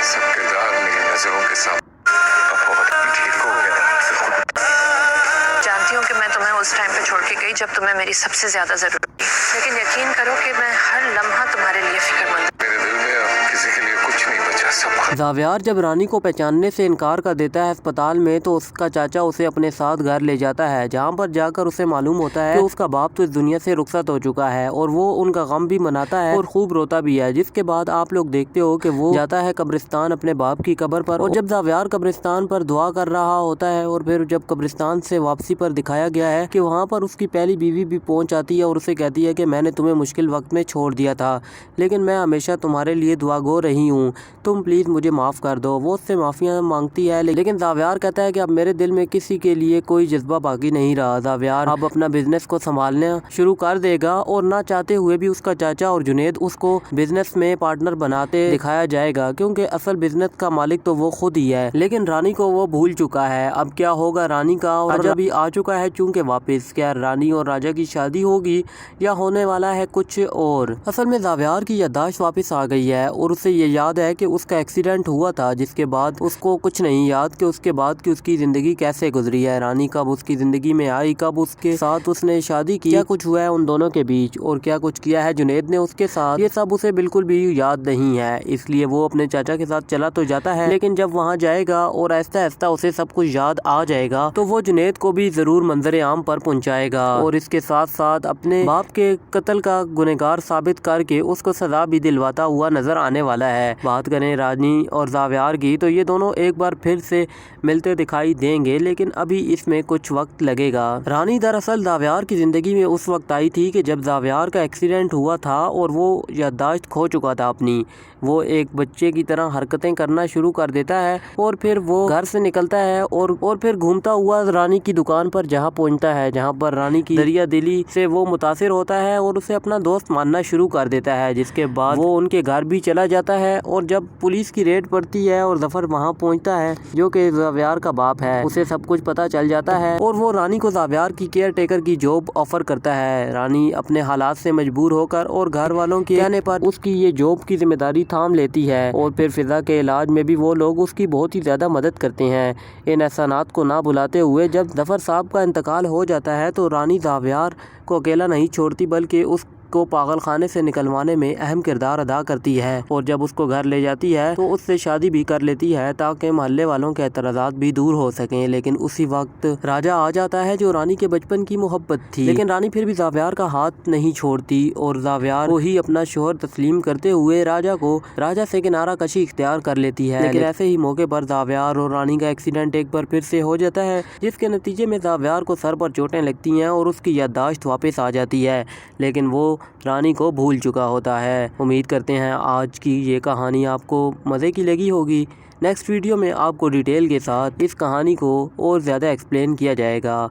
सब किरदार मेरी नजरों के सामने ठीक हो गया। जानती हूँ कि मैं तुम्हें उस टाइम पे छोड़ के गई जब तुम्हें मेरी सबसे ज्यादा जरूरत थी, लेकिन यकीन करो कि मैं हर लम्हा तुम्हारे लिए फिक्रमंद हूँ। मेरे दिल में अब किसी के लिए कुछ नहीं बचा, सब खत्म। ज़ावियार जब रानी को पहचानने से इनकार कर देता है अस्पताल में, तो उसका चाचा उसे अपने साथ घर ले जाता है, जहाँ पर जाकर उसे मालूम होता है कि उसका बाप तो इस दुनिया से रुखसत हो चुका है, और वो उनका गम भी मनाता है और खूब रोता भी है। जिसके बाद आप लोग देखते हो कि वो जाता है कब्रिस्तान अपने बाप की कब्र पर, और जब ज़ावियार कब्रिस्तान पर दुआ कर रहा होता है, और फिर जब कब्रिस्तान से वापसी पर दिखाया गया है कि वहाँ पर उसकी पहली बीवी भी पहुँच आती है और उसे कहती है कि मैंने तुम्हें मुश्किल वक्त में छोड़ दिया था, लेकिन मैं हमेशा तुम्हारे लिए दुआगो रही हूँ, तुम प्लीज़ मुझे माफ़ कर दो। वो उससे माफ़ियाँ मांगती है, लेकिन ज़ावियार कहता है कि अब मेरे दिल में किसी के लिए कोई जज्बा बाकी नहीं रहा। ज़ावियार अब अपना बिजनेस को संभालना शुरू कर देगा, और ना चाहते हुए भी उसका चाचा और जुनेद उसको बिजनेस में पार्टनर बनाते दिखाया जाएगा, क्योंकि असल बिजनेस का मालिक तो वो खुद ही है। लेकिन रानी को वो भूल चुका है। अब क्या होगा रानी का, और राजा भी आ चुका है चूंकि वापस। क्या रानी और राजा की शादी होगी या होने वाला है कुछ और? असल में ज़ावियार की याददाश्त वापस आ गई है, और उसे ये याद है कि उसका एक्सीडेंट हुआ था, जिसके बाद उसको कुछ नहीं याद कि उसके बाद की उसकी जिंदगी कैसे गुजरी है। रानी कब उसकी जिंदगी में आई, कब उसके साथ उसने शादी की, क्या कुछ हुआ है उन दोनों के बीच, और क्या कुछ किया है जुनेद ने उसके साथ, ये सब उसे बिल्कुल भी याद नहीं है। इसलिए वो अपने चाचा के साथ चला तो जाता है, लेकिन जब वहाँ जाएगा और आहिस्ता आहिस्ता उसे सब कुछ याद आ जाएगा, तो वो जुनेद को भी जरूर मंजर आम पर पहुँचाएगा, और इसके साथ साथ अपने बाप के कत्ल का गुनहगार साबित करके उसको सजा भी दिलवाता हुआ नजर आने वाला है। बात करें रानी और ज़ावियार की, तो ये दोनों एक बार फिर से मिलते दिखाई देंगे, लेकिन अभी इसमें कुछ वक्त लगेगा। रानी दरअसल ज़ावियार की ज़िंदगी में उस वक्त आई थी कि जब ज़ावियार का एक्सीडेंट हुआ था और वो याददाश्त खो चुका था अपनी। वो एक बच्चे की तरह हरकतें करना शुरू कर देता है, और फिर वो घर से निकलता है और फिर घूमता हुआ रानी की दुकान पर जहाँ पहुँचता है, जहाँ पर रानी की दरिया दिली से वो मुतासिर होता है और उसे अपना दोस्त मानना शुरू कर देता है। जिसके बाद वो उनके घर भी चला जाता है, और जब पुलिस की रेड पड़ती है और जफर वहाँ पहुँचता है जो कि ज़ावियार का बाप है, उसे सब कुछ पता चल जाता है, और वो रानी को ज़ावियार की केयर टेकर की जॉब ऑफर करता है। रानी अपने हालात से मजबूर होकर और घर वालों के कहने पर उसकी ये जॉब की जिम्मेदारी थाम लेती है, और फिर फिजा के इलाज में भी वो लोग उसकी बहुत ही ज्यादा मदद करते हैं। इन एहसानात को ना भुलाते हुए जब जफर साहब का इंतकाल हो जाता है, तो रानी ज़ावियार को अकेला नहीं छोड़ती, बल्कि उस को पागल खाने से निकलवाने में अहम किरदार अदा करती है, और जब उसको घर ले जाती है तो उससे शादी भी कर लेती है, ताकि मोहल्ले वालों के एतराज़ात भी दूर हो सकें। लेकिन उसी वक्त राजा आ जाता है, जो रानी के बचपन की मोहब्बत थी, लेकिन रानी फिर भी ज़ावियार का हाथ नहीं छोड़ती, और ज़ावियार को ही अपना शोहर तस्लीम करते हुए राजा से किनारा कशी इख्तियार कर लेती है। लेकिन ऐसे ही मौके पर ज़ावियार और रानी का एक्सीडेंट एक बार फिर से हो जाता है, जिसके नतीजे में ज़ावियार को सर पर चोटें लगती हैं और उसकी याददाश्त वापस आ जाती है, लेकिन वो रानी को भूल चुका होता है। उम्मीद करते हैं आज की ये कहानी आपको मज़े की लगी होगी। नेक्स्ट वीडियो में आपको डिटेल के साथ इस कहानी को और ज़्यादा एक्सप्लेन किया जाएगा।